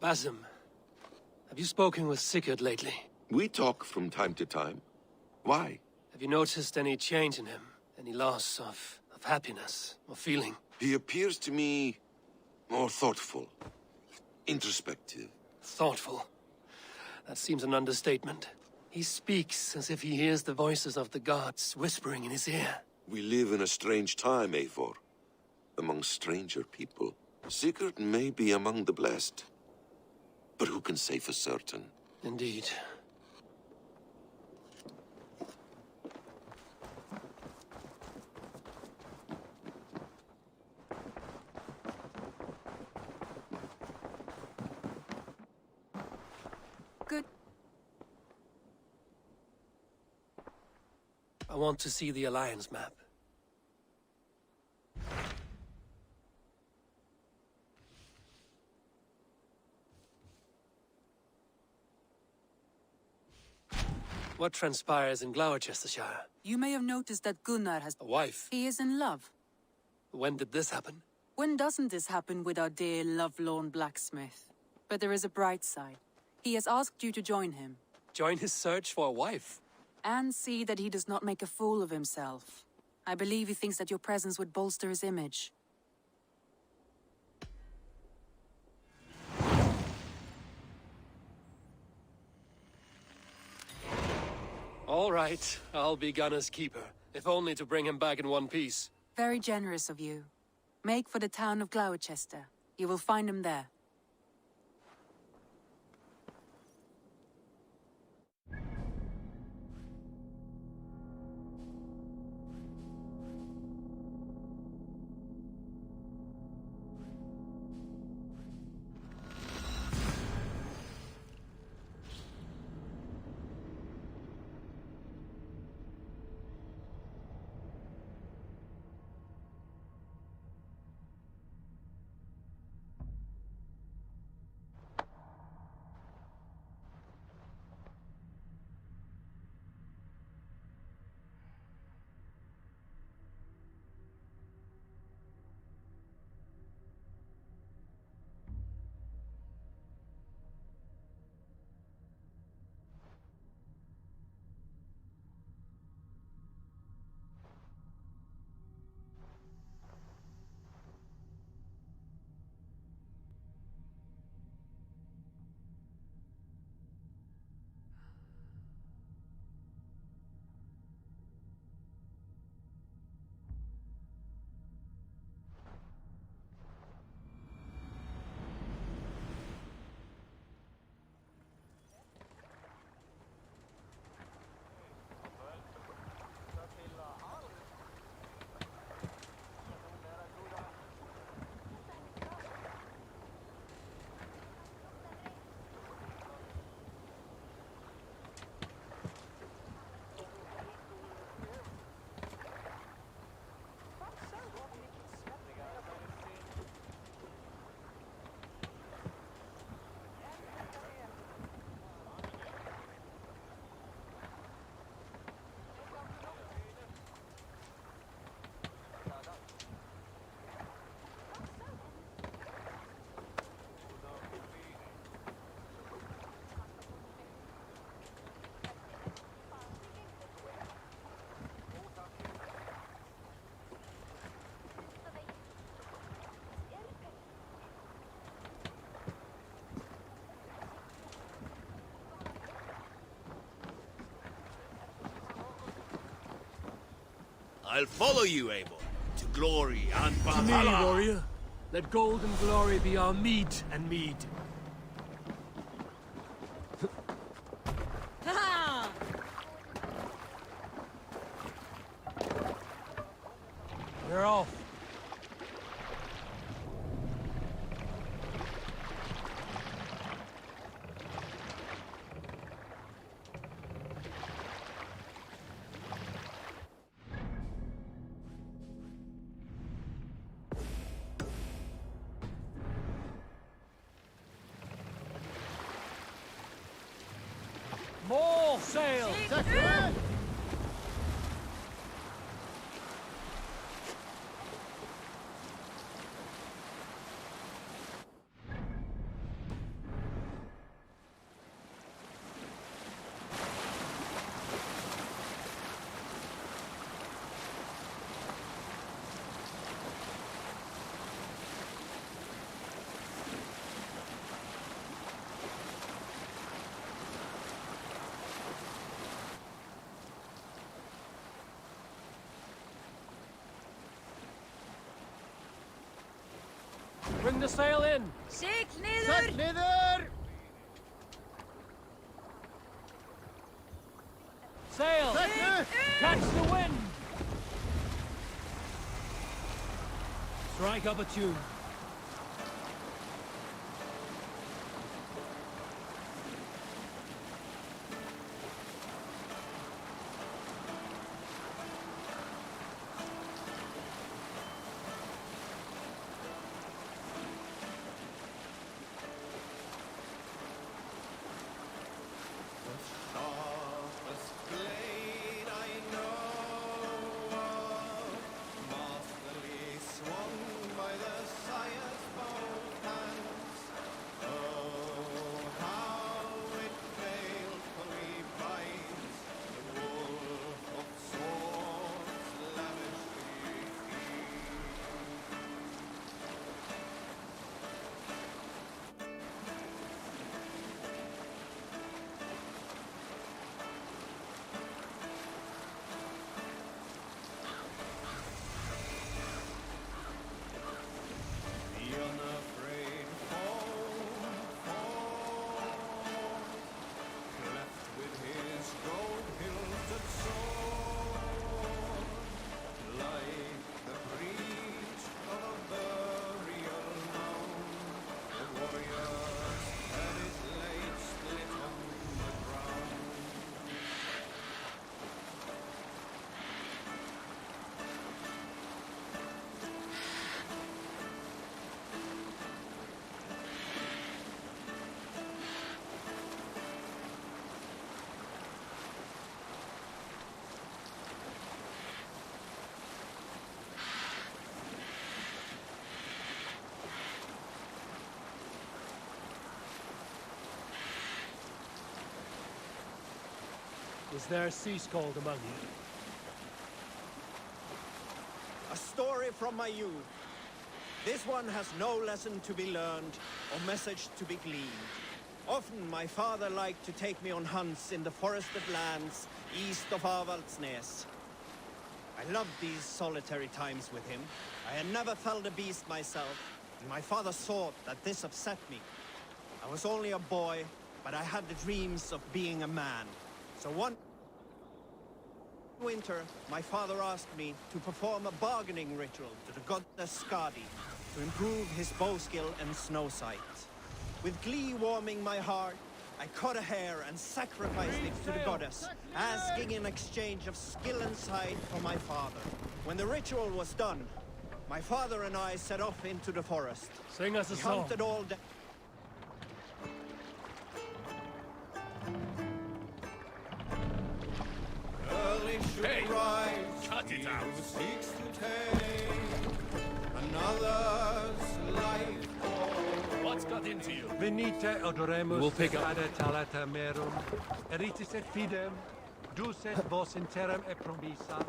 Basim, have you spoken with Sigurd lately? We talk from time to time. Why? Have you noticed any change in him? Any loss of happiness or feeling? He appears to me more thoughtful, introspective. Thoughtful. That seems an understatement. He speaks as if he hears the voices of the gods whispering in his ear. We live in a strange time, Eivor. Among stranger people. Sigurd may be among the blessed. But who can say for certain? Indeed. Good. I want to see the Alliance map. What transpires in Gloucestershire? You may have noticed that Gunnar has... A wife? He is in love. When did this happen? When doesn't this happen with our dear, lovelorn blacksmith? But there is a bright side. He has asked you to join him. Join his search for a wife? And see that he does not make a fool of himself. I believe he thinks that your presence would bolster his image. All right, I'll be Gunnar's keeper, if only to bring him back in one piece. Very generous of you. Make for the town of Gloucester. You will find him there. I'll follow you, Eivor, to glory and To me, Valhalla. warrior. Let gold and glory be our meat and mead. We're off. More sail! Bring the sail in! Sik niður! Neither! Sail! Catch the wind! Strike up a tune. Is there a sea scald among you? A story from my youth. This one has no lesson to be learned or message to be gleaned. Often my father liked to take me on hunts in the forested lands east of Avaldsnes. I loved these solitary times with him. I had never felled a beast myself, and my father thought that this upset me. I was only a boy, but I had the dreams of being a man. So one winter, my father asked me to perform a bargaining ritual to the goddess Skadi to improve his bow skill and snow sight. With glee warming my heart, I cut a hair and sacrificed it to the goddess, asking in exchange of skill and sight for my father. When the ritual was done, my father and I set off into the forest. Sing us a We song. hunted all day. Hey, cut it out. Seeks to take another's life. What's got into you? Venite odoremus We'll pick up. ad talata merum, eritis et fidem, ducet vos in terram e promissa.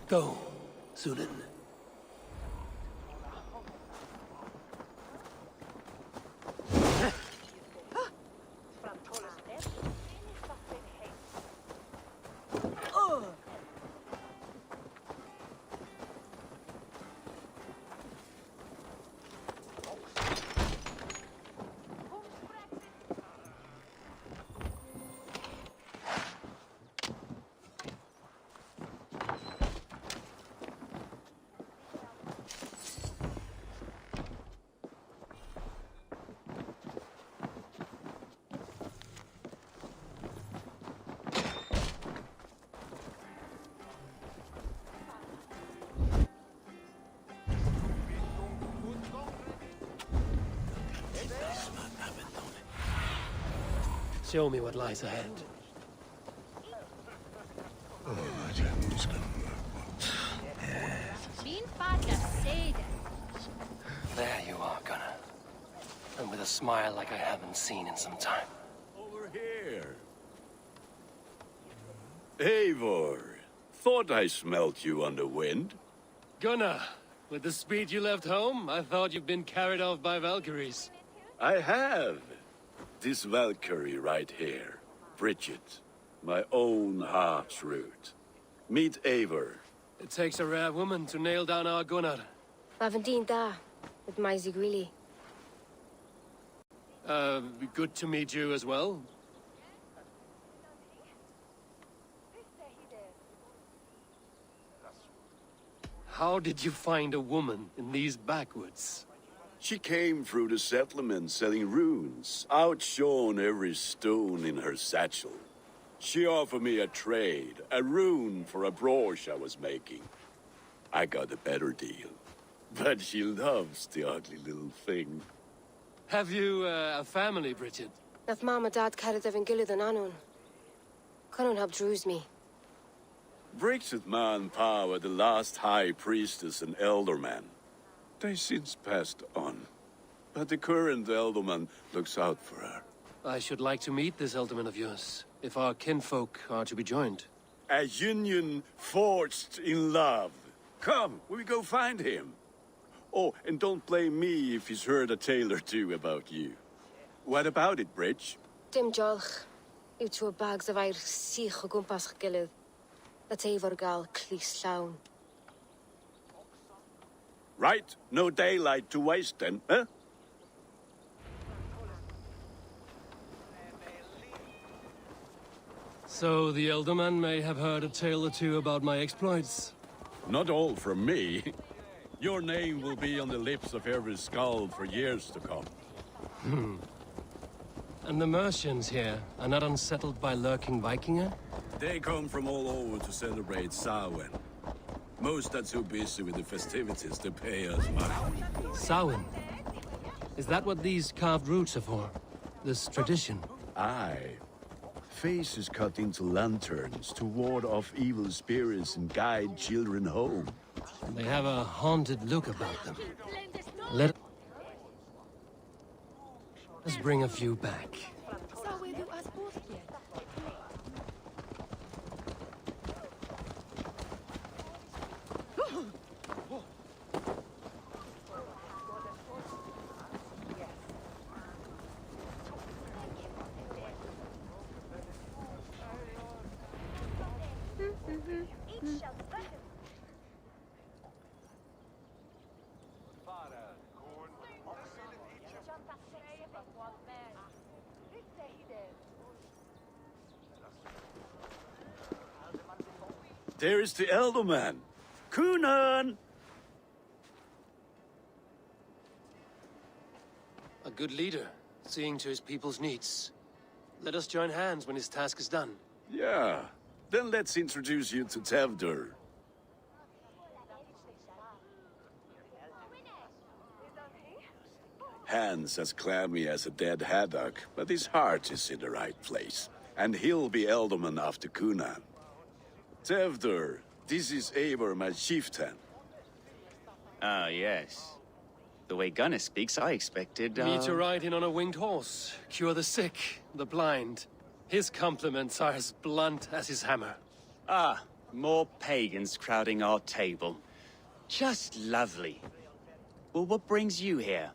Go, Cynonom. Show me what lies ahead. There you are, Gunnar. And with a smile like I haven't seen in some time. Over here. Eivor, thought I smelt you on the wind. Gunnar, with the speed you left home, I thought you'd been carried off by Valkyries. I have. This Valkyrie right here, Bridget, my own heart's root. Meet Eivor. It takes a rare woman to nail down our Gunnar. Lavendine da, with Maisy Greeley. Good to meet you as well. How did you find a woman in these backwoods? She came through the settlement selling runes, outshone every stone in her satchel. She offered me a trade, a rune for a brooch I was making. I got a better deal. But she loves the ugly little thing. Have you a family, Bridget? Nath Mom and Dad carried Evan Gillid and Anun. Couldn't help Druse me. Bridget Man Pa were the last high priestess and elderman. They since passed on. But the current elderman looks out for her. I should like to meet this elderman of yours, if our kinfolk are to be joined. A union forged in love. Come, we go find him. Oh, and don't blame me if he's heard a tale or two about you. What about it, Bridge? Dim Jolch. You two bags of air sich o gwmpas Gillid. That Eivor gal clis llawn. Right, no daylight to waste then, huh? So the elderman may have heard a tale or two about my exploits. Not all from me. Your name will be on the lips of every skull for years to come. And the Mercians here are not unsettled by lurking Vikinger? They come from all over to celebrate Samhain. Most are too busy with the festivities to pay us money. Samhain? Is that what these carved roots are for? This tradition? Aye. Faces cut into lanterns to ward off evil spirits and guide children home. They have a haunted look about them. Let us bring a few back. There is the Elderman. Cynonom! A good leader, seeing to his people's needs. Let us join hands when his task is done. Yeah. Then let's introduce you to Tewdor. Hands as clammy as a dead haddock, but his heart is in the right place. And he'll be Elderman after Cynonom. Tewdor, this is Eivor, my chieftain. Ah, yes. The way Gunnar speaks, I expected, Me to ride in on a winged horse, cure the sick, the blind. His compliments are as blunt as his hammer. Ah, more pagans crowding our table. Just lovely. Well, what brings you here?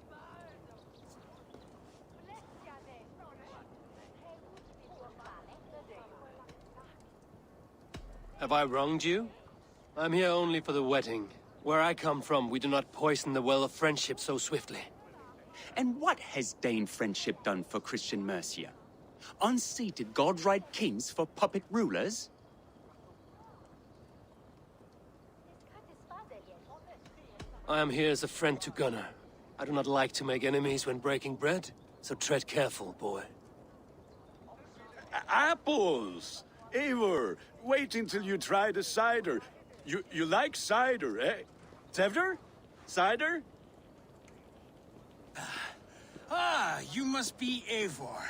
Have I wronged you? I'm here only for the wedding. Where I come from, we do not poison the well of friendship so swiftly. And what has Dane friendship done for Christian Mercia? Unseated godright kings for puppet rulers? I am here as a friend to Gunnar. I do not like to make enemies when breaking bread, so tread careful, boy. Apples! Eivor, wait until you try the cider. You like cider, eh? Tewdor? Cider? Ah, you must be Eivor.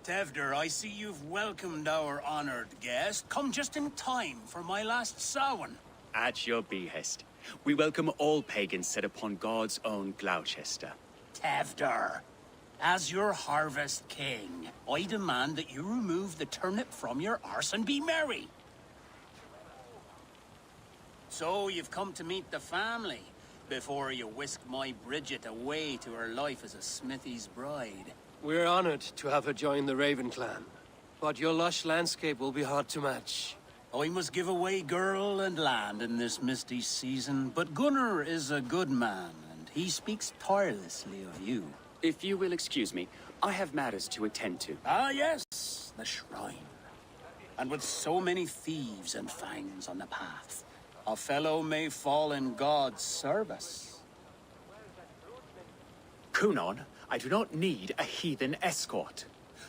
Tewdor, I see you've welcomed our honored guest. Come just in time for my last Samhain. At your behest. We welcome all pagans set upon God's own Gloucester. Tewdor, as your harvest king, I demand that you remove the turnip from your arse and be merry. So you've come to meet the family before you whisk my Bridget away to her life as a smithy's bride. We're honored to have her join the Raven clan, but your lush landscape will be hard to match. I must give away girl and land in this misty season, but Gunnar is a good man, and he speaks tirelessly of you. If you will excuse me, I have matters to attend to. Ah, yes, the shrine. And with so many thieves and fangs on the path, a fellow may fall in God's service. Cynonom, I do not need a heathen escort.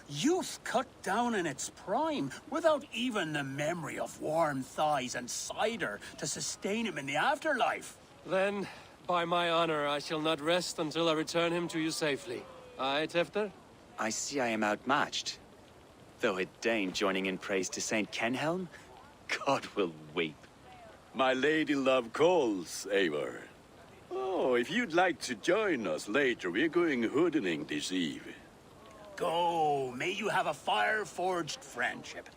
Youth cut down in its prime, without even the memory of warm thighs and cider to sustain him in the afterlife. Then, by my honor, I shall not rest until I return him to you safely. Aye, Tewdor? I see I am outmatched. Though a Dane joining in praise to Saint Kenhelm, God will weep. My lady love calls, Eivor. Oh, if you'd like to join us later, we're going hoodening this eve. Go, may you have a fire-forged friendship.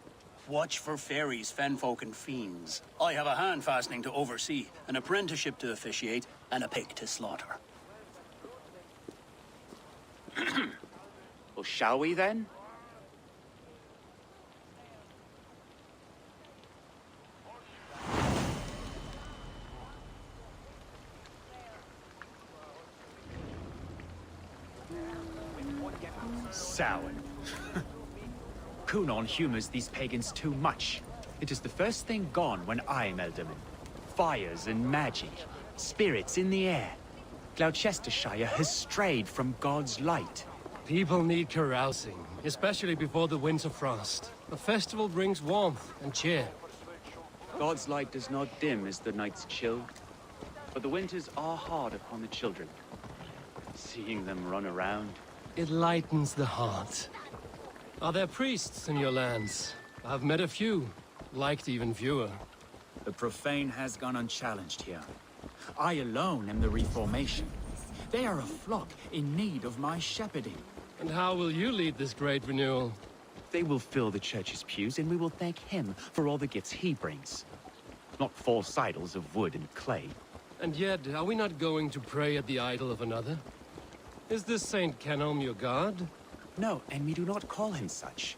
Watch for fairies, fenfolk, and fiends. I have a hand fastening to oversee, an apprenticeship to officiate, and a pig to slaughter. Well, shall we then? Sour. Cynonom humors these pagans too much. It is the first thing gone when I am Elderman. Fires and magic, spirits in the air. Gloucestershire has strayed from God's light. People need carousing, especially before the winter frost. A festival brings warmth and cheer. God's light does not dim as the nights chill, but the winters are hard upon the children. Seeing them run around, it lightens the heart. Are there priests in your lands? I've met a few, liked even fewer. The profane has gone unchallenged here. I alone am the Reformation. They are a flock in need of my shepherding. And how will you lead this great renewal? They will fill the church's pews, and we will thank him for all the gifts he brings. Not false idols of wood and clay. And yet, are we not going to pray at the idol of another? Is this Saint Kenhelm your god? No, and we do not call him such.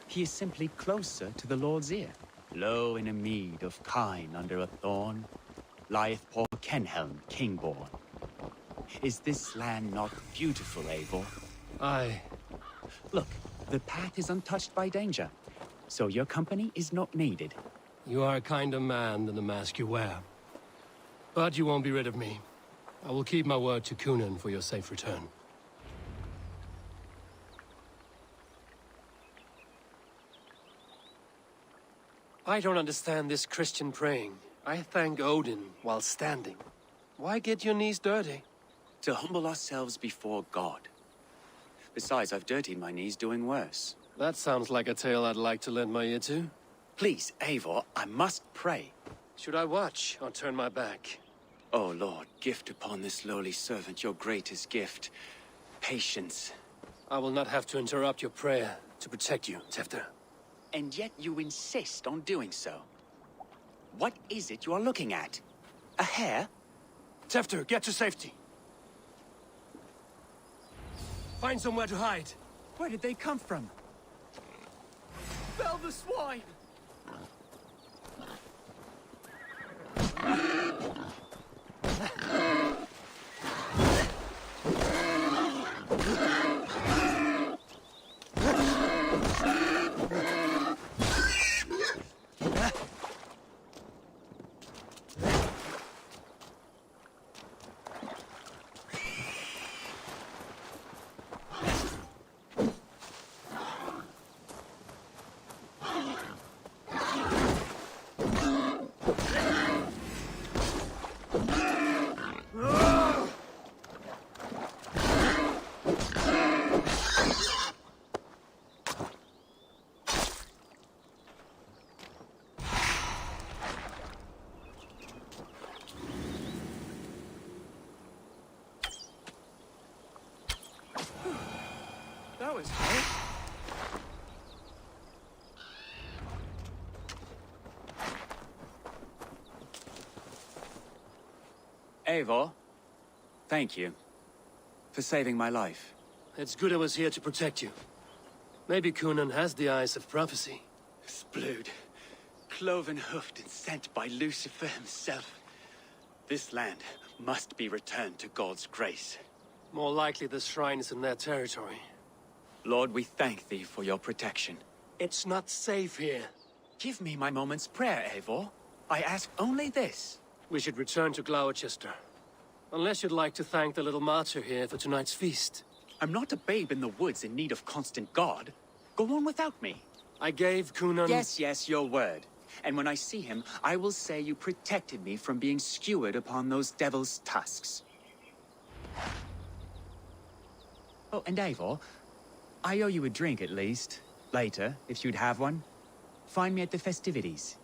He is simply closer to the Lord's ear. Low in a mead of kine under a thorn, lieth poor Kenhelm, king-born. Is this land not beautiful, Eivor? Aye. Look, the path is untouched by danger, so your company is not needed. You are a kinder man than the mask you wear. But you won't be rid of me. I will keep my word to Cynonom for your safe return. I don't understand this Christian praying. I thank Odin while standing. Why get your knees dirty? to humble ourselves before God. Besides, I've dirtied my knees doing worse. That sounds like a tale I'd like to lend my ear to. Please, Eivor, I must pray. Should I watch or turn my back? Oh, Lord, gift upon this lowly servant your greatest gift. Patience. I will not have to interrupt your prayer to protect you, Tewdor. And yet you insist on doing so. What is it you are looking at? A hare? Tewdor, get to safety. Find somewhere to hide. Where did they come from? Fell the swine! That was great. Eivor, thank you for saving my life. It's good I was here to protect you. Maybe Cynonom has the eyes of prophecy. His blood cloven-hoofed and sent by Lucifer himself. This land must be returned to God's grace. More likely the shrine is in their territory. Lord, we thank thee for your protection. It's not safe here. Give me my moment's prayer, Eivor. I ask only this. We should return to Gloucester. Unless you'd like to thank the little martyr here for tonight's feast. I'm not a babe in the woods in need of constant guard. Go on without me. I gave Cynonom... Yes, your word. And when I see him, I will say you protected me from being skewered upon those devil's tusks. Oh, and Eivor, I owe you a drink at least. Later, if you'd have one. Find me at the festivities.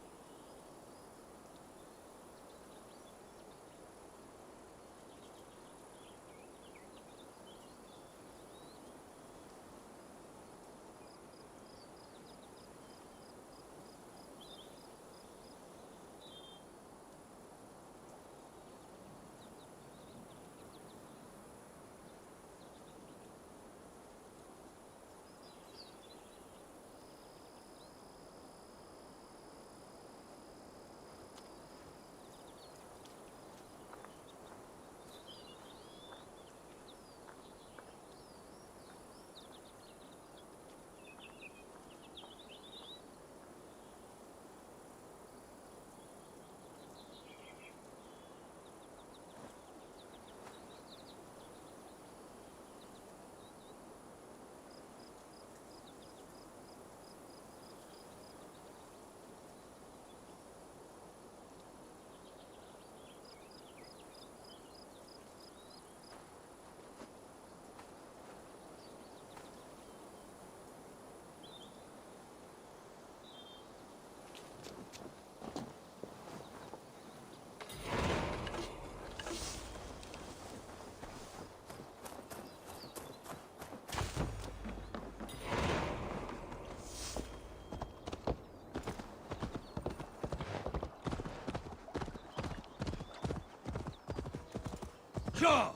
Sure!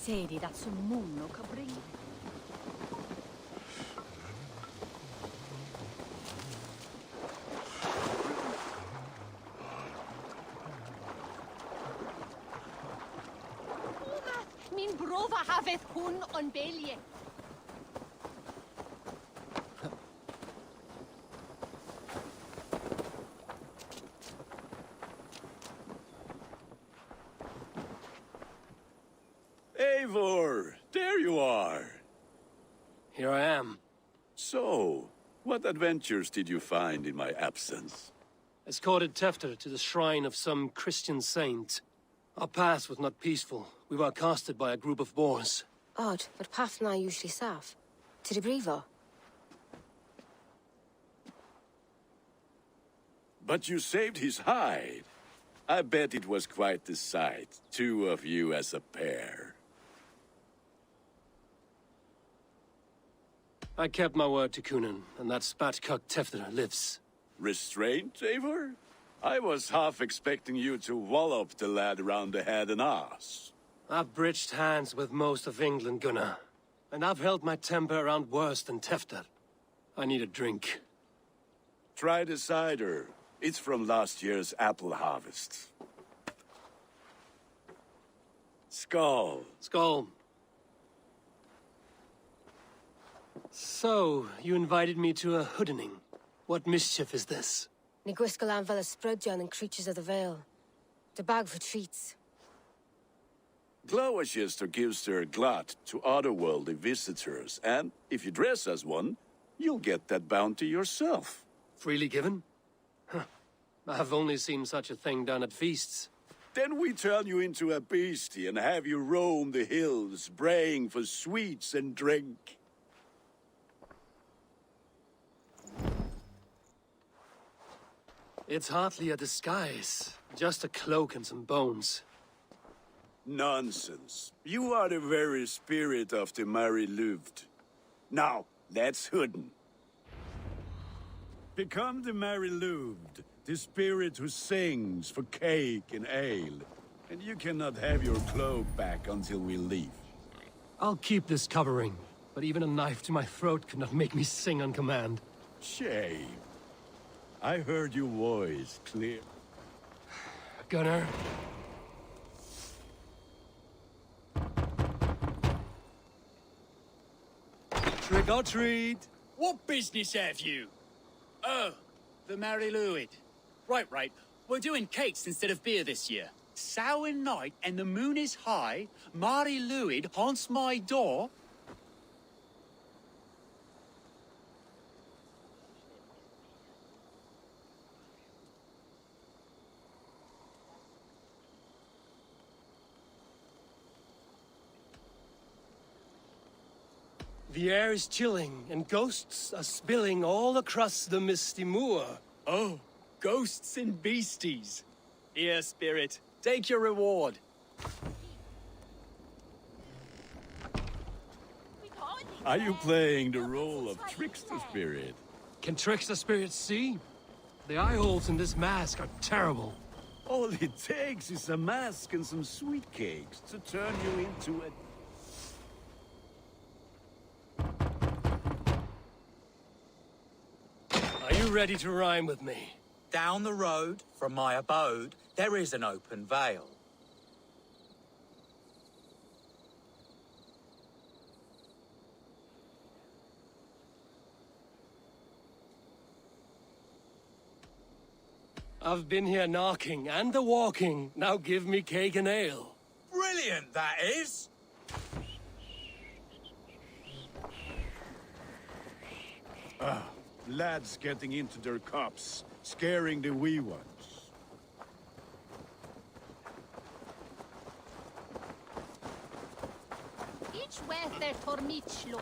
Sedi dat som mono kan bringa. Min brova hafeth hwn on belje. Eivor, there you are. Here I am. So, what adventures did you find in my absence? Escorted Tewdor to the shrine of some Christian saint. Our path was not peaceful. We were accosted by a group of boars. Odd, but path na usually safe. To the brievo. But you saved his hide. I bet it was quite the sight. Two of you as a pair. I kept my word to Cynonom, and that spatcock Tewdor lives. Restraint, Eivor? I was half expecting you to wallop the lad around the head and ass. I've bridged hands with most of England, Gunnar. And I've held my temper around worse than Tewdor. I need a drink. Try the cider. It's from last year's apple harvest. Skull. Skull. So, you invited me to a hoodening. What mischief is this? Ni gwisgal an fel ysbrydion and creatures of the Vale. The bag for treats. Gloucester gives their glut to otherworldly visitors, and if you dress as one, you'll get that bounty yourself. Freely given? Huh. I've only seen such a thing done at feasts. Then we turn you into a beastie and have you roam the hills, braying for sweets and drink. It's hardly a disguise. Just a cloak and some bones. Nonsense. You are the very spirit of the Mary Louved. Now, let's hooden. Become the Mary Louved, the spirit who sings for cake and ale. And you cannot have your cloak back until we leave. I'll keep this covering, but even a knife to my throat could not make me sing on command. Shame. I heard your voice clear. Gunnar. Trick or treat. What business have you? Oh, the Mary Louid. Right. We're doing cakes instead of beer this year. Sour night and the moon is high. Mary Louid haunts my door. The air is chilling, and ghosts are spilling all across the misty moor. Oh, ghosts and beasties. Here, spirit, take your reward. Are you playing the role of trickster spirit? Can trickster spirits see? The eye holes in this mask are terrible. All it takes is a mask and some sweet cakes to turn you into a... Are you ready to rhyme with me? Down the road from my abode, there is an open vale. I've been here knocking and the walking. Now give me cake and ale. Brilliant, that is! Lads getting into their cups, scaring the wee ones. Each worth their tormichlo.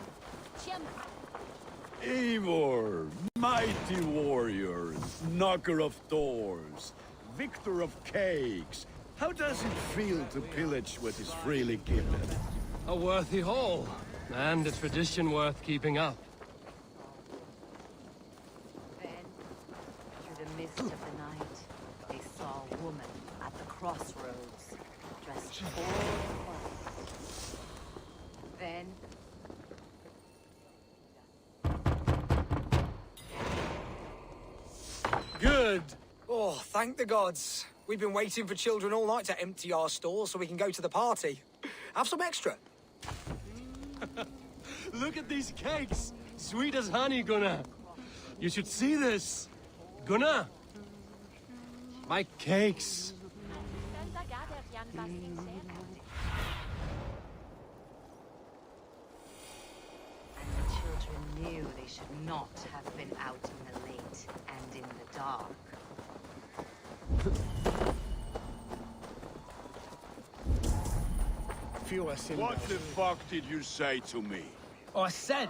Eivor, mighty warrior, knocker of doors, victor of cakes. How does it feel to pillage what is freely given? A worthy haul, and a tradition worth keeping up. Then, through the mist of the night, they saw a woman at the crossroads, dressed all in white. Then, Good! Oh, thank the gods. We've been waiting for children all night to empty our stores so we can go to the party. Have some extra. Look at these cakes! Sweet as honey, Gunnar. You should see this. Gunnar! My cakes. and the children knew they should not have been out in the late and in the dark. What the fuck did you say to me? I said...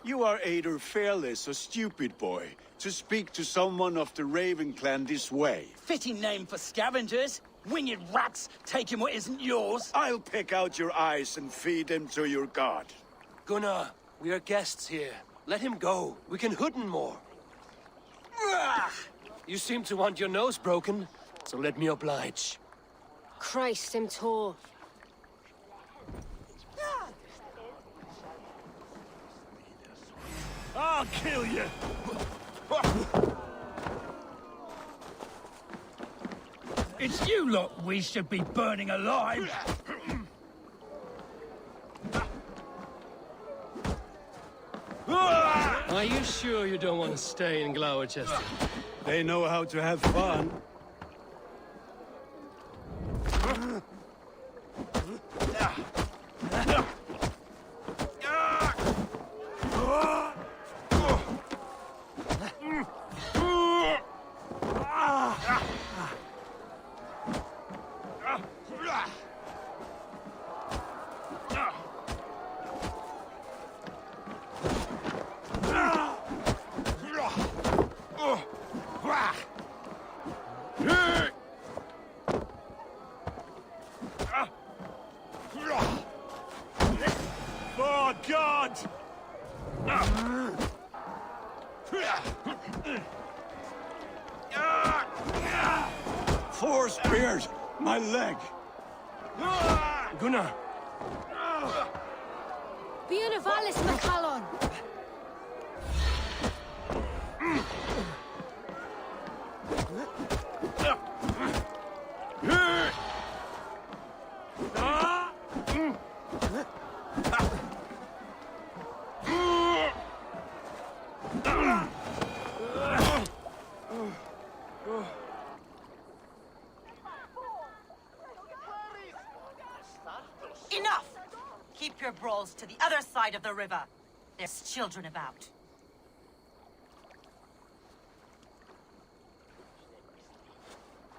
You are either fearless or stupid, boy, to speak to someone of the Raven clan this way. Fitting name for scavengers. Winged rats taking what isn't yours. I'll pick out your eyes and feed them to your god. Gunnar, we are guests here. Let him go. We can hoot him more. You seem to want your nose broken, so let me oblige. Christ, him tall. I'll kill you! It's you lot we should be burning alive. Are you sure you don't want to stay in Gloucester? They know how to have fun. Oh, God! Four spears! My leg! Gunnar! Bíon Valis McCallon. Enough! Keep your brawls to the other side of the river. There's children about.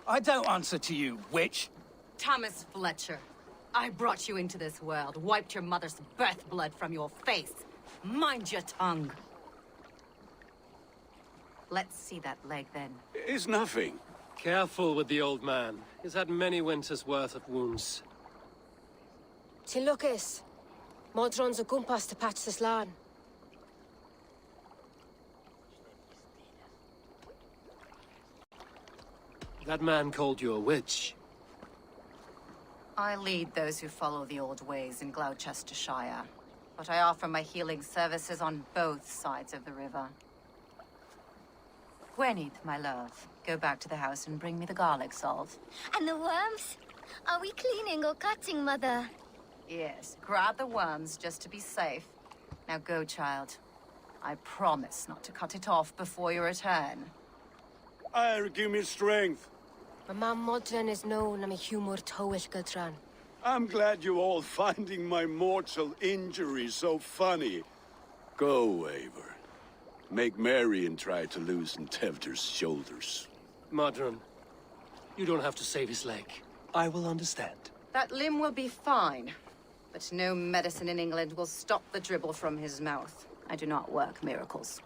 I don't answer to you, witch. Thomas Fletcher, I brought you into this world, wiped your mother's birth blood from your face. Mind your tongue. Let's see that leg, then. It's nothing. Careful with the old man. He's had many winters' worth of wounds. Till Lucas. Modron's a gumpas to patch this land. That man called you a witch. I lead those who follow the old ways in Gloucestershire, but I offer my healing services on both sides of the river. Gwenith, my love, go back to the house and bring me the garlic salt. And the worms? Are we cleaning or cutting, Mother? Yes, grab the worms just to be safe. Now go, child. I promise not to cut it off before you return. Give me strength. My mam Modron is known am a humor towish gadran. I'm glad you all finding my mortal injury so funny. Go, Eivor. Make merry and try to loosen Tewdor's shoulders. Modron, you don't have to save his leg. I will understand. That limb will be fine, but no medicine in England will stop the dribble from his mouth. I do not work miracles.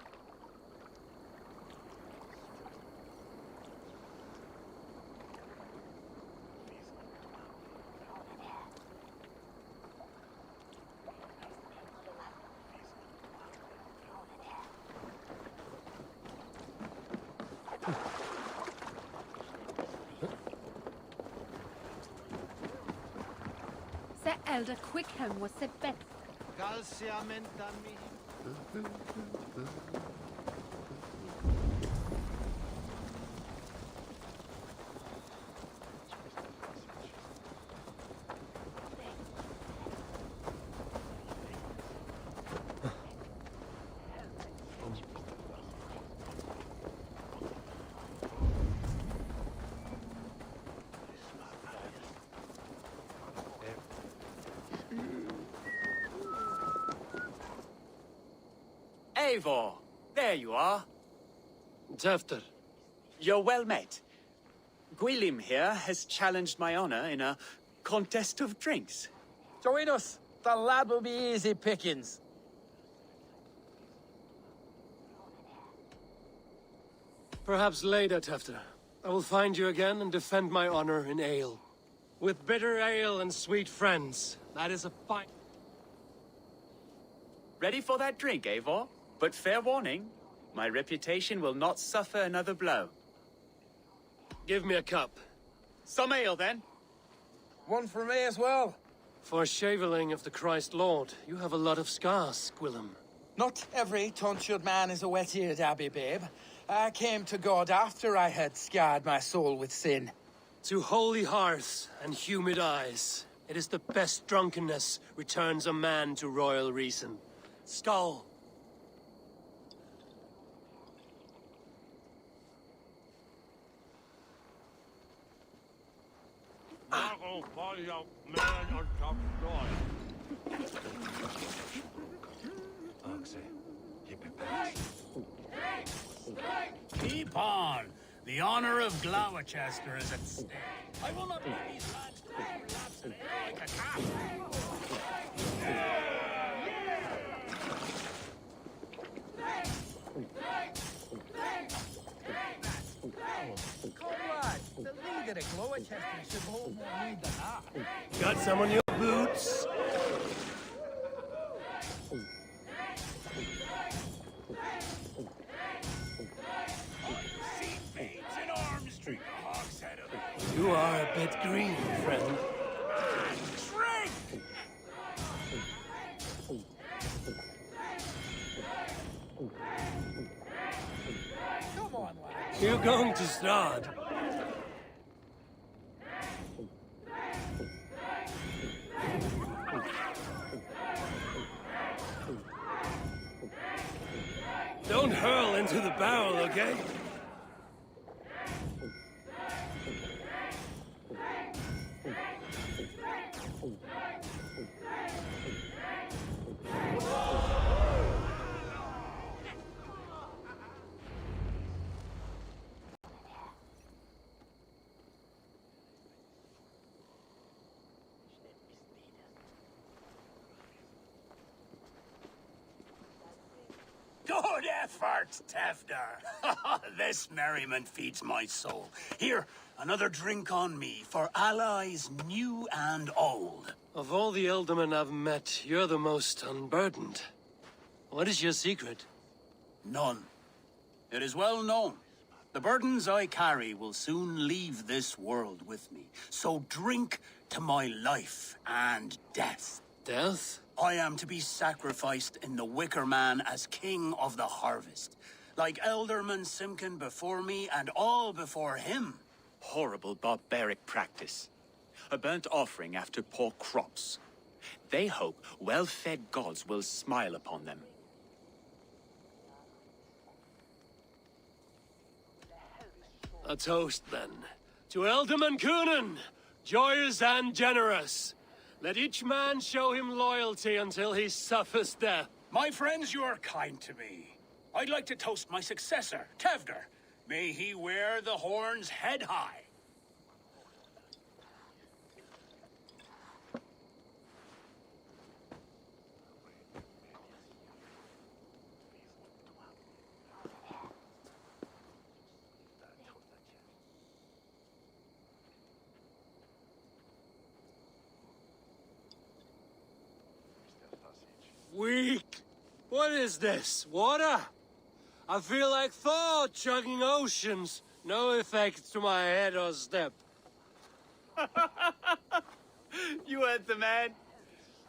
The elder Quickham was the best. Eivor, there you are. Tewdor. You're well met. Gwilym here has challenged my honor in a contest of drinks. Join us. The lad will be easy pickings. Perhaps later, Tewdor. I will find you again and defend my honor in ale. With bitter ale and sweet friends. That is a fine... Ready for that drink, Eivor? But fair warning, my reputation will not suffer another blow. Give me a cup. Some ale, then. One for me as well. For shaveling of the Christ Lord, you have a lot of scars, Gwilym. Not every tonsured man is a wet-eared abbey, babe. I came to God after I had scarred my soul with sin. To holy hearths and humid eyes, it is the best drunkenness returns a man to royal reason. Skull. Keep on. The honor of Gloucester is at stake. I will not let these lads collapse and like a cat. Comrade, the leader of Gloucester should hold more need than that. Got some on your boots? You are a bit green, friend. Drink! Come on, lad. You're going to start. Don't hurl into the barrel, okay? Good effort, Tewdor. This merriment feeds my soul. Here, another drink on me for allies new and old. Of all the ealdormen I've met, you're the most unburdened. What is your secret? None. It is well known. The burdens I carry will soon leave this world with me. So drink to my life and death. Death? I am to be sacrificed in the Wicker Man as king of the harvest. Like Elderman Simkin before me and all before him. Horrible barbaric practice. A burnt offering after poor crops. They hope well-fed gods will smile upon them. A toast, then. To Ealdorman Coonan, joyous and generous. Let each man show him loyalty until he suffers death. My friends, you are kind to me. I'd like to toast my successor, Tewdor. May he wear the horns head high. Weak. What is this? Water? I feel like Thor chugging oceans. No effect to my head or step. You heard the man.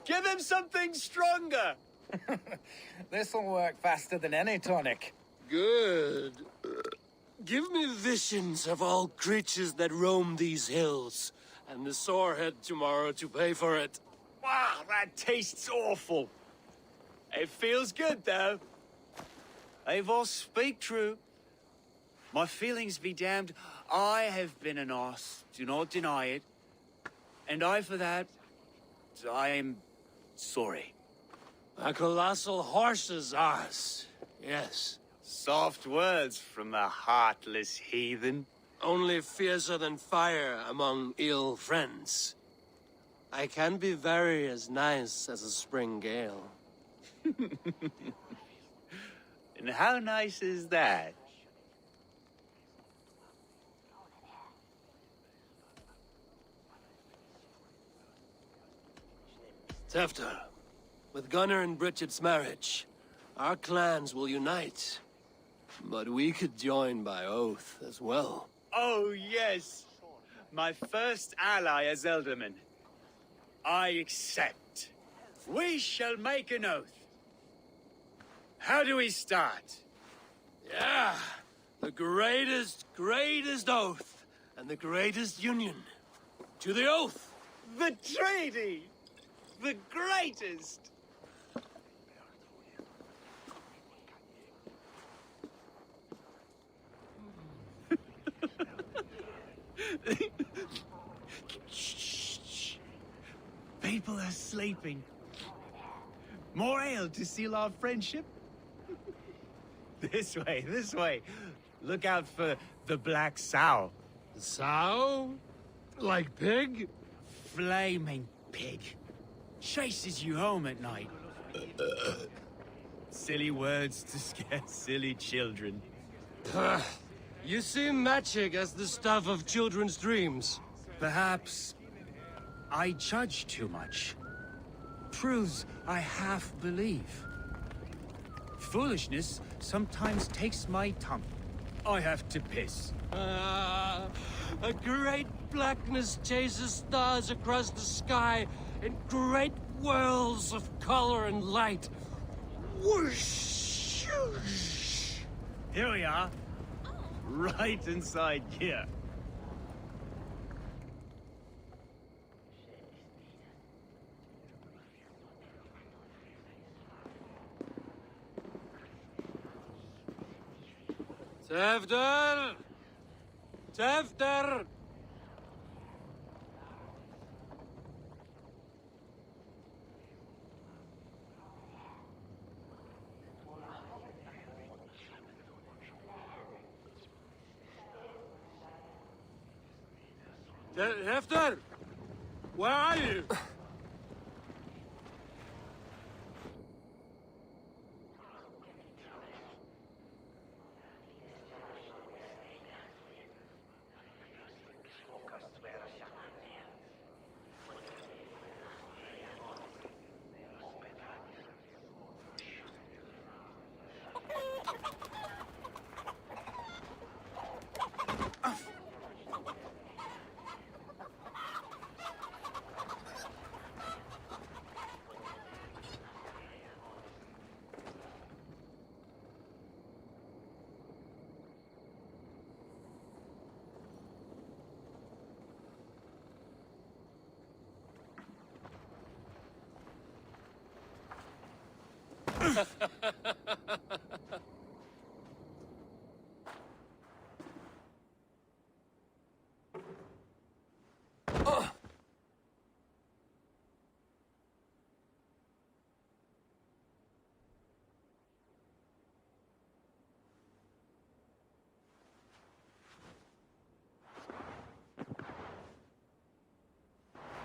Give him something stronger. This'll work faster than any tonic. Good. Give me visions of all creatures that roam these hills, and the sorehead tomorrow to pay for it. Wow, that tastes awful. It feels good, though. Eivor, speak true. My feelings be damned. I have been an arse. Do not deny it. And I, for that, I am sorry. A colossal horse's arse. Yes. Soft words from the heartless heathen. Only fiercer than fire among ill friends. I can be very as nice as a spring gale. And how nice is that? Tewdor, with Gunnar and Bridget's marriage, our clans will unite. But we could join by oath as well. Oh, yes. My first ally as Elderman. I accept. We shall make an oath. How do we start? Yeah, the greatest oath, and the greatest union. To the oath! The treaty! The greatest! Shh. People are sleeping. More ale to seal our friendship? This way. Look out for the black sow. Sow? Like pig? Flaming pig. Chases you home at night. Silly words to scare silly children. You see magic as the stuff of children's dreams. Perhaps I judge too much. Proves I half believe. Foolishness sometimes takes my tongue. I have to piss. A great blackness chases stars across the sky in great whirls of color and light. Whoosh! Here we are. Right inside here. Tewdor! Tewdor! Tewdor! Where are you?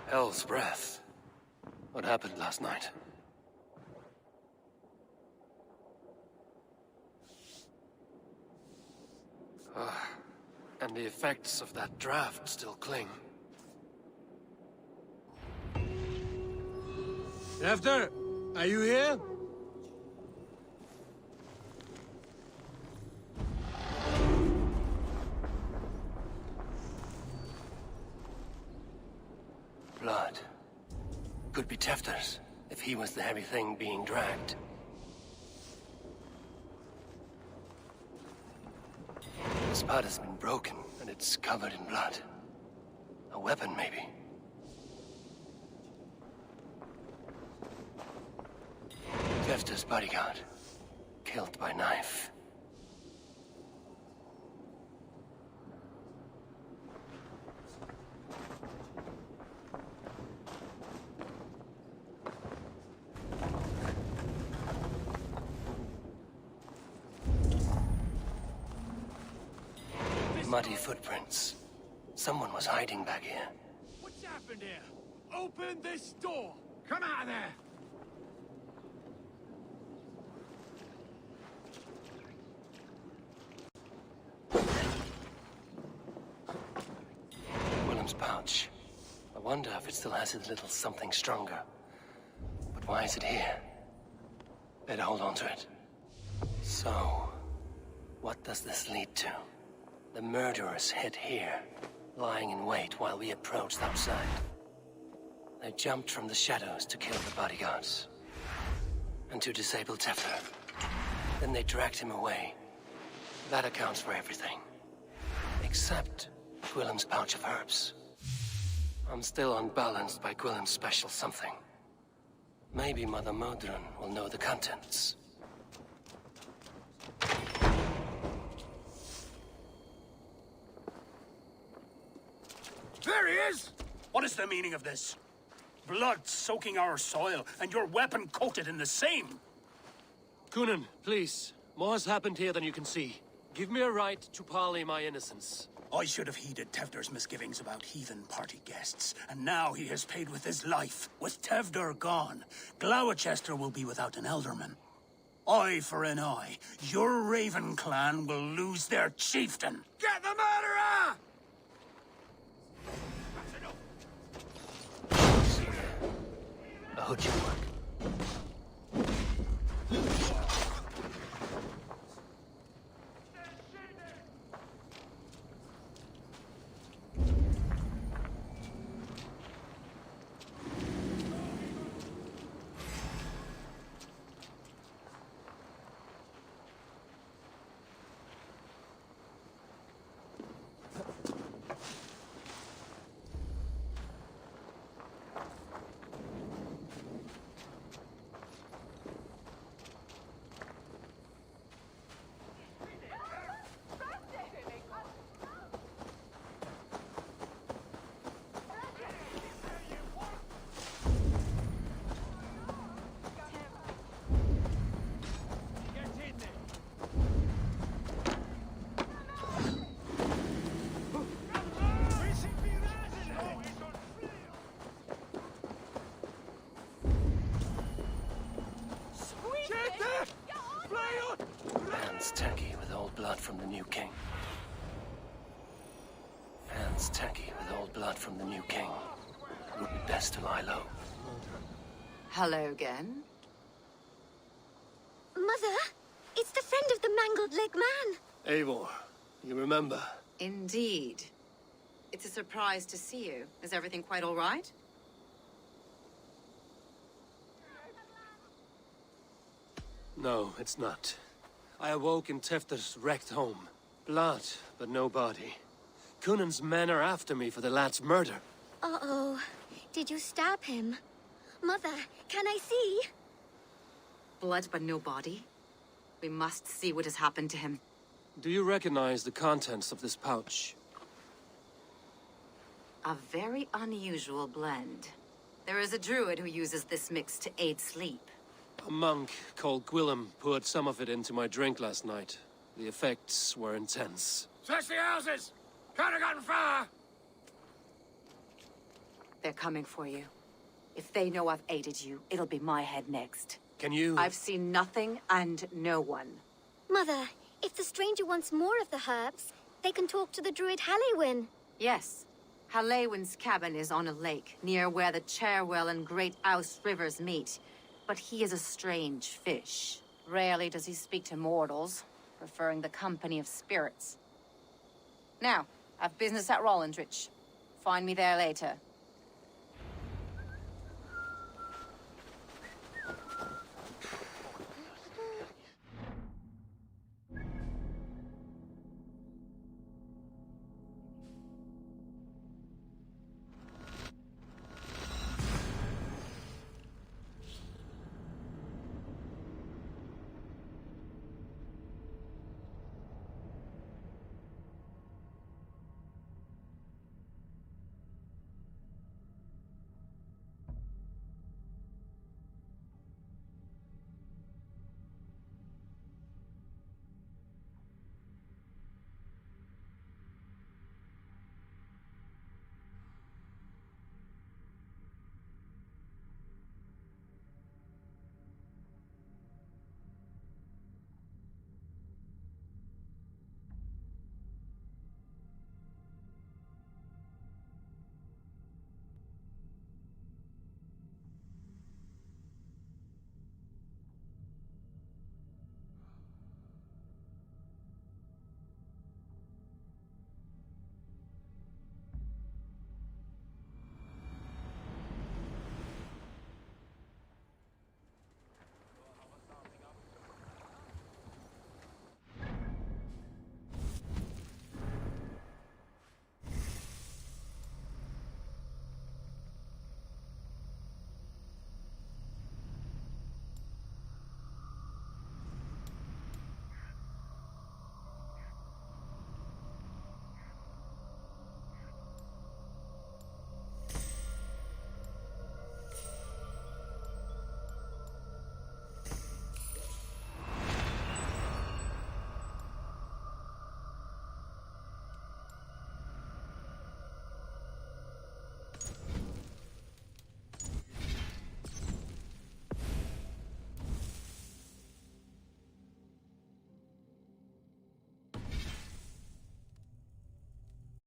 Hell's breath. What happened last night? And the effects of that draft still cling. Tewdor, are you here? Blood. Could be Tewdor's, if he was the heavy thing being dragged. The spot has been broken, and it's covered in blood. A weapon, maybe. Tewdor's bodyguard. Killed by knife. Muddy footprints. Someone was hiding back here. What's happened here? Open this door! Come out of there! Willem's pouch. I wonder if it still has his little something stronger. But why is it here? Better hold on to it. So, what does this lead to? The murderers hid here, lying in wait while we approached outside. They jumped from the shadows to kill the bodyguards. And to disable Tewdor. Then they dragged him away. That accounts for everything. Except Gwillem's pouch of herbs. I'm still unbalanced by Gwillem's special something. Maybe Mother Modron will know the contents. There he is! What is the meaning of this? Blood soaking our soil, and your weapon coated in the same! Cynonom, please. More has happened here than you can see. Give me a right to parley my innocence. I should have heeded Tewdor's misgivings about heathen party guests, and now he has paid with his life. With Tewdor gone, Gloucester will be without an ealdorman. Eye for an eye. Your Raven clan will lose their chieftain. Get the murderer! See there. A hood should work. Hands tacky with old blood from the new king. Hands tacky with old blood from the new king. It would be best to lie low. Hello again. Mother, it's the friend of the mangled leg man. Eivor, you remember? Indeed. It's a surprise to see you. Is everything quite all right? No, it's not. I awoke in Tewdor's wrecked home. Blood, but no body. Cynon's men are after me for the lad's murder. Uh-oh. Did you stab him? Mother, can I see? Blood but no body? We must see what has happened to him. Do you recognize the contents of this pouch? A very unusual blend. There is a druid who uses this mix to aid sleep. A monk called Gwillem poured some of it into my drink last night. The effects were intense. Search the houses! Can't have gotten far! They're coming for you. If they know I've aided you, it'll be my head next. Can you... I've seen nothing and no one. Mother, if the stranger wants more of the herbs, they can talk to the druid Hallywin. Yes. Hallywin's cabin is on a lake, near where the Cherwell and Great Ouse rivers meet. But he is a strange fish. Rarely does he speak to mortals, preferring the company of spirits. Now, I've business at Rollindrich. Find me there later.